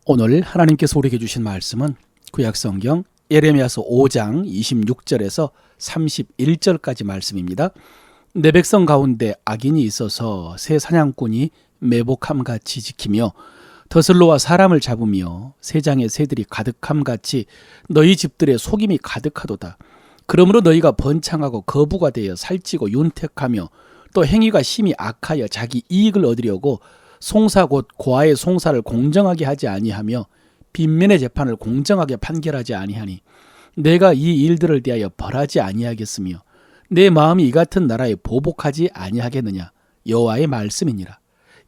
오늘 하나님께서 우리에게 주신 말씀은 구약성경 예레미야서 5장 26절에서 31절까지 말씀입니다. 내 백성 가운데 악인이 있어서 새 사냥꾼이 매복함같이 지키며 더슬로와 사람을 잡으며 새장의 새들이 가득함같이 너희 집들의 속임이 가득하도다. 그러므로 너희가 번창하고 거부가 되어 살찌고 윤택하며 또 행위가 심히 악하여 자기 이익을 얻으려고 송사 곧 고아의 송사를 공정하게 하지 아니하며 빈면의 재판을 공정하게 판결하지 아니하니 내가 이 일들을 대하여 벌하지 아니하겠으며 내 마음이 이 같은 나라에 보복하지 아니하겠느냐. 여호와의 말씀이니라.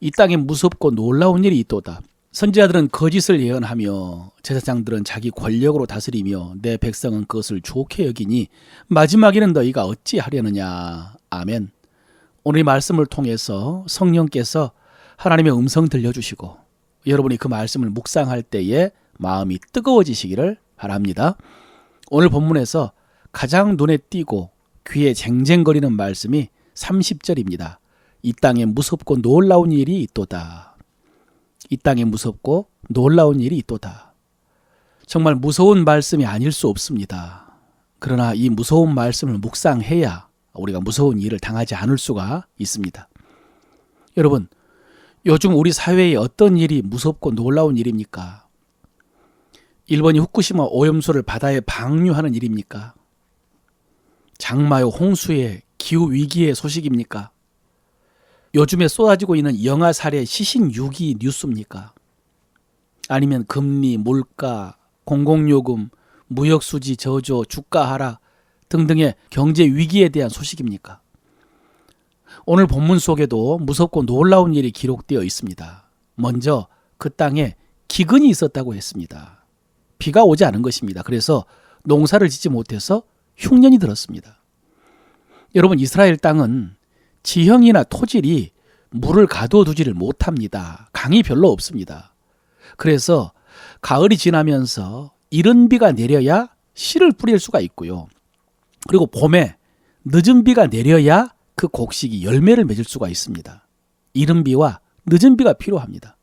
이 땅에 무섭고 놀라운 일이 있도다. 선지자들은 거짓을 예언하며 제사장들은 자기 권력으로 다스리며 내 백성은 그것을 좋게 여기니 마지막에는 너희가 어찌하려느냐. 아멘. 오늘 이 말씀을 통해서 성령께서 하나님의 음성 들려주시고 여러분이 그 말씀을 묵상할 때에 마음이 뜨거워지시기를 바랍니다. 오늘 본문에서 가장 눈에 띄고 귀에 쟁쟁거리는 말씀이 30절입니다. 이 땅에 무섭고 놀라운 일이 있도다. 이 땅에 무섭고 놀라운 일이 있도다. 정말 무서운 말씀이 아닐 수 없습니다. 그러나 이 무서운 말씀을 묵상해야 우리가 무서운 일을 당하지 않을 수가 있습니다. 여러분, 요즘 우리 사회에 어떤 일이 무섭고 놀라운 일입니까? 일본이 후쿠시마 오염수를 바다에 방류하는 일입니까? 장마요 홍수의 기후위기의 소식입니까? 요즘에 쏟아지고 있는 영아 살해 시신 유기 뉴스입니까? 아니면 금리, 물가, 공공요금, 무역수지 저조, 주가 하락 등등의 경제 위기에 대한 소식입니까? 오늘 본문 속에도 무섭고 놀라운 일이 기록되어 있습니다. 먼저 그 땅에 기근이 있었다고 했습니다. 비가 오지 않은 것입니다. 그래서 농사를 짓지 못해서 흉년이 들었습니다. 여러분, 이스라엘 땅은 지형이나 토질이 물을 가둬두지를 못합니다. 강이 별로 없습니다. 그래서 가을이 지나면서 이른 비가 내려야 씨를 뿌릴 수가 있고요. 그리고 봄에 늦은 비가 내려야 그 곡식이 열매를 맺을 수가 있습니다. 이른 비와 늦은 비가 필요합니다.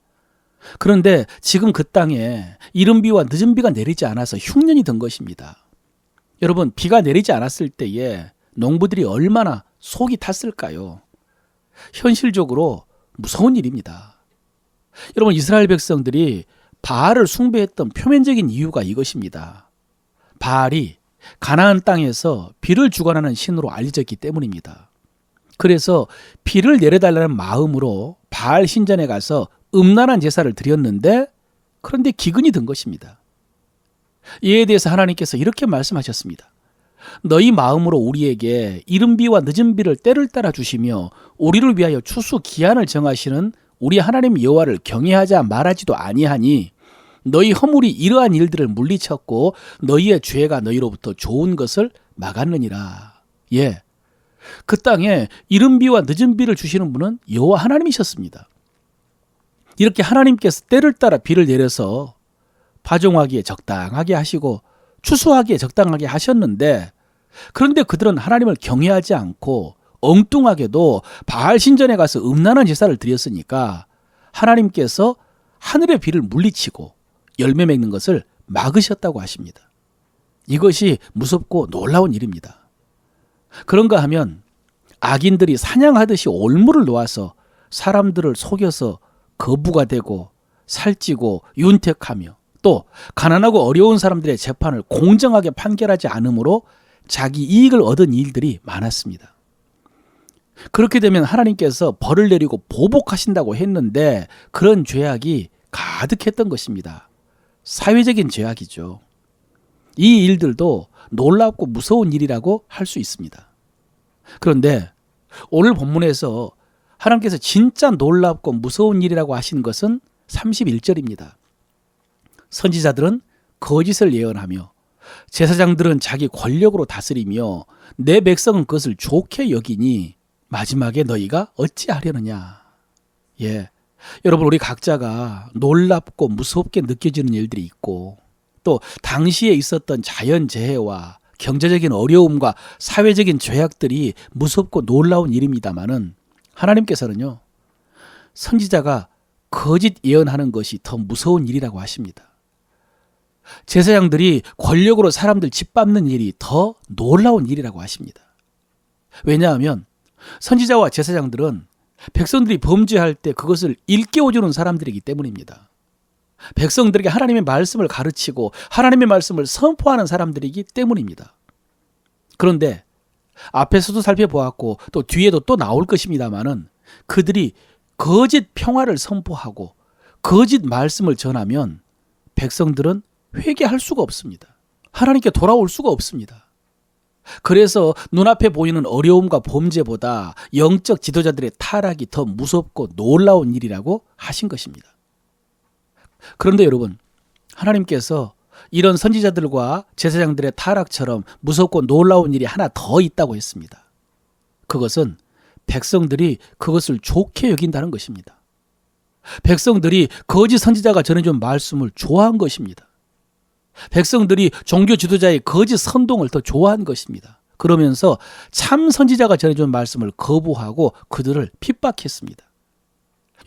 그런데 지금 그 땅에 이른 비와 늦은 비가 내리지 않아서 흉년이 든 것입니다. 여러분, 비가 내리지 않았을 때에 농부들이 얼마나 속이 탔을까요? 현실적으로 무서운 일입니다. 여러분, 이스라엘 백성들이 바알을 숭배했던 표면적인 이유가 이것입니다. 바알이 가나안 땅에서 비를 주관하는 신으로 알려졌기 때문입니다. 그래서 비를 내려달라는 마음으로 바알 신전에 가서 음란한 제사를 드렸는데 그런데 기근이 든 것입니다. 이에 대해서 하나님께서 이렇게 말씀하셨습니다. 너희 마음으로 우리에게 이른 비와 늦은 비를 때를 따라 주시며 우리를 위하여 추수 기한을 정하시는 우리 하나님 여호와를 경외하자 말하지도 아니하니 너희 허물이 이러한 일들을 물리쳤고 너희의 죄가 너희로부터 좋은 것을 막았느니라. 예, 그 땅에 이른 비와 늦은 비를 주시는 분은 여호와 하나님이셨습니다. 이렇게 하나님께서 때를 따라 비를 내려서 파종하기에 적당하게 하시고 추수하기에 적당하게 하셨는데 그런데 그들은 하나님을 경외하지 않고 엉뚱하게도 바알 신전에 가서 음란한 제사를 드렸으니까 하나님께서 하늘의 비를 물리치고 열매 맺는 것을 막으셨다고 하십니다. 이것이 무섭고 놀라운 일입니다. 그런가 하면 악인들이 사냥하듯이 올무를 놓아서 사람들을 속여서 거부가 되고 살찌고 윤택하며 또 가난하고 어려운 사람들의 재판을 공정하게 판결하지 않으므로 자기 이익을 얻은 일들이 많았습니다. 그렇게 되면 하나님께서 벌을 내리고 보복하신다고 했는데 그런 죄악이 가득했던 것입니다. 사회적인 죄악이죠. 이 일들도 놀랍고 무서운 일이라고 할 수 있습니다. 그런데 오늘 본문에서 하나님께서 진짜 놀랍고 무서운 일이라고 하신 것은 31절입니다. 선지자들은 거짓을 예언하며 제사장들은 자기 권력으로 다스리며 내 백성은 그것을 좋게 여기니 마지막에 너희가 어찌하려느냐. 예, 여러분, 우리 각자가 놀랍고 무섭게 느껴지는 일들이 있고 또 당시에 있었던 자연재해와 경제적인 어려움과 사회적인 죄악들이 무섭고 놀라운 일입니다마는 하나님께서는요, 선지자가 거짓 예언하는 것이 더 무서운 일이라고 하십니다. 제사장들이 권력으로 사람들 짓밟는 일이 더 놀라운 일이라고 하십니다. 왜냐하면 선지자와 제사장들은 백성들이 범죄할 때 그것을 일깨워주는 사람들이기 때문입니다. 백성들에게 하나님의 말씀을 가르치고 하나님의 말씀을 선포하는 사람들이기 때문입니다. 그런데 앞에서도 살펴보았고 또 뒤에도 또 나올 것입니다마는 그들이 거짓 평화를 선포하고 거짓 말씀을 전하면 백성들은 회개할 수가 없습니다. 하나님께 돌아올 수가 없습니다. 그래서 눈앞에 보이는 어려움과 범죄보다 영적 지도자들의 타락이 더 무섭고 놀라운 일이라고 하신 것입니다. 그런데 여러분, 하나님께서 이런 선지자들과 제사장들의 타락처럼 무섭고 놀라운 일이 하나 더 있다고 했습니다. 그것은 백성들이 그것을 좋게 여긴다는 것입니다. 백성들이 거짓 선지자가 전해준 말씀을 좋아한 것입니다. 백성들이 종교 지도자의 거짓 선동을 더 좋아한 것입니다. 그러면서 참 선지자가 전해준 말씀을 거부하고 그들을 핍박했습니다.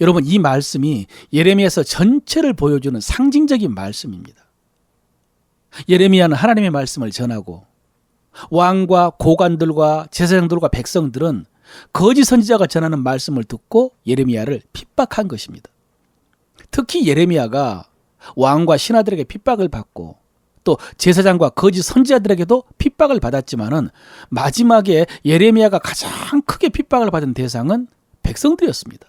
여러분, 이 말씀이 예레미야서 전체를 보여주는 상징적인 말씀입니다. 예레미야는 하나님의 말씀을 전하고 왕과 고관들과 제사장들과 백성들은 거짓 선지자가 전하는 말씀을 듣고 예레미야를 핍박한 것입니다. 특히 예레미야가 왕과 신하들에게 핍박을 받고 또 제사장과 거짓 선지자들에게도 핍박을 받았지만은 마지막에 예레미야가 가장 크게 핍박을 받은 대상은 백성들이었습니다.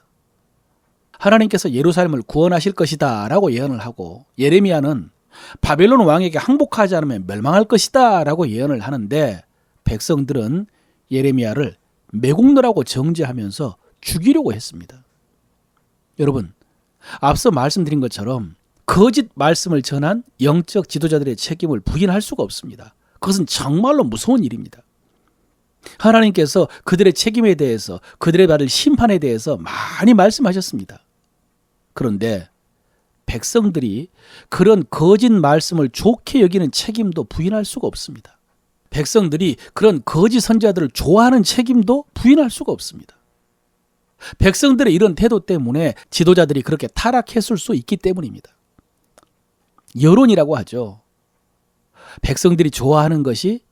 하나님께서 예루살렘을 구원하실 것이다 라고 예언을 하고 예레미야는 바벨론 왕에게 항복하지 않으면 멸망할 것이다 라고 예언을 하는데 백성들은 예레미야를 매국노라고 정죄하면서 죽이려고 했습니다. 여러분, 앞서 말씀드린 것처럼 거짓 말씀을 전한 영적 지도자들의 책임을 부인할 수가 없습니다. 그것은 정말로 무서운 일입니다. 하나님께서 그들의 책임에 대해서 그들의 받을 심판에 대해서 많이 말씀하셨습니다. 그런데 백성들이 그런 거짓 말씀을 좋게 여기는 책임도 부인할 수가 없습니다. 백성들이 그런 거짓 선지자들을 좋아하는 책임도 부인할 수가 없습니다. 백성들의 이런 태도 때문에 지도자들이 그렇게 타락했을 수 있기 때문입니다. 여론이라고 하죠. 백성들이 좋아하는 것이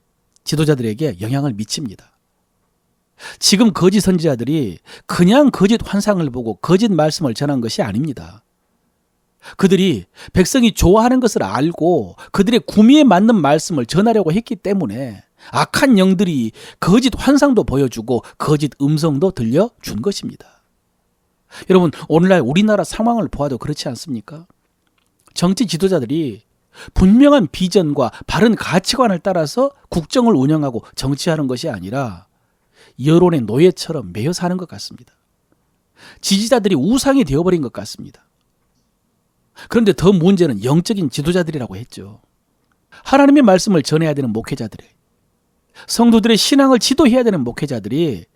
지도자들에게 영향을 미칩니다. 지금 거짓 선지자들이 그냥 거짓 환상을 보고 거짓 말씀을 전한 것이 아닙니다. 그들이 백성이 좋아하는 것을 알고 그들의 구미에 맞는 말씀을 전하려고 했기 때문에 악한 영들이 거짓 환상도 보여주고 거짓 음성도 들려준 것입니다. 여러분, 오늘날 우리나라 상황을 보아도 그렇지 않습니까? 정치 지도자들이 분명한 비전과 바른 가치관을 따라서 국정을 운영하고 정치하는 것이 아니라 여론의 노예처럼 매여 사는 것 같습니다. 지지자들이 우상이 되어버린 것 같습니다. 그런데 더 문제는 영적인 지도자들이라고 했죠. 하나님의 말씀을 전해야 되는 목회자들이, 성도들의 신앙을 지도해야 되는 목회자들이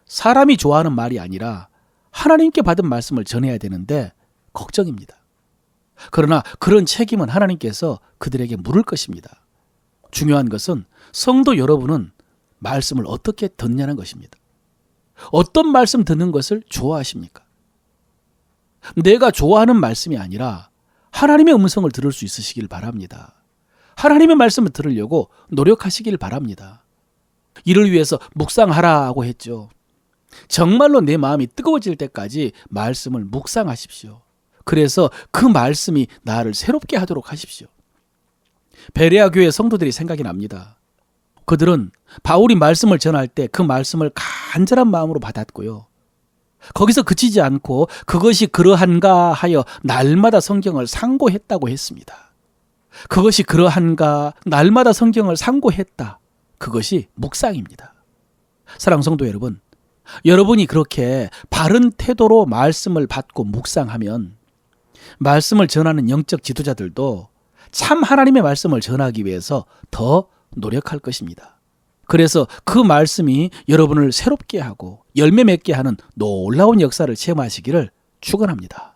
사람이 좋아하는 말이 아니라 하나님께 받은 말씀을 전해야 되는데 걱정입니다. 그러나 그런 책임은 하나님께서 그들에게 물을 것입니다. 중요한 것은 성도 여러분은 말씀을 어떻게 듣냐는 것입니다. 어떤 말씀 듣는 것을 좋아하십니까? 내가 좋아하는 말씀이 아니라 하나님의 음성을 들을 수 있으시길 바랍니다. 하나님의 말씀을 들으려고 노력하시길 바랍니다. 이를 위해서 묵상하라고 했죠. 정말로 내 마음이 뜨거워질 때까지 말씀을 묵상하십시오. 그래서 그 말씀이 나를 새롭게 하도록 하십시오. 베레아 교회 성도들이 생각이 납니다. 그들은 바울이 말씀을 전할 때 그 말씀을 간절한 마음으로 받았고요. 거기서 그치지 않고 그것이 그러한가 하여 날마다 성경을 상고했다고 했습니다. 그것이 그러한가, 날마다 성경을 상고했다. 그것이 묵상입니다. 사랑하는 성도 여러분, 여러분이 그렇게 바른 태도로 말씀을 받고 묵상하면 말씀을 전하는 영적 지도자들도 참 하나님의 말씀을 전하기 위해서 더 노력할 것입니다. 그래서 그 말씀이 여러분을 새롭게 하고 열매 맺게 하는 놀라운 역사를 체험하시기를 축원합니다.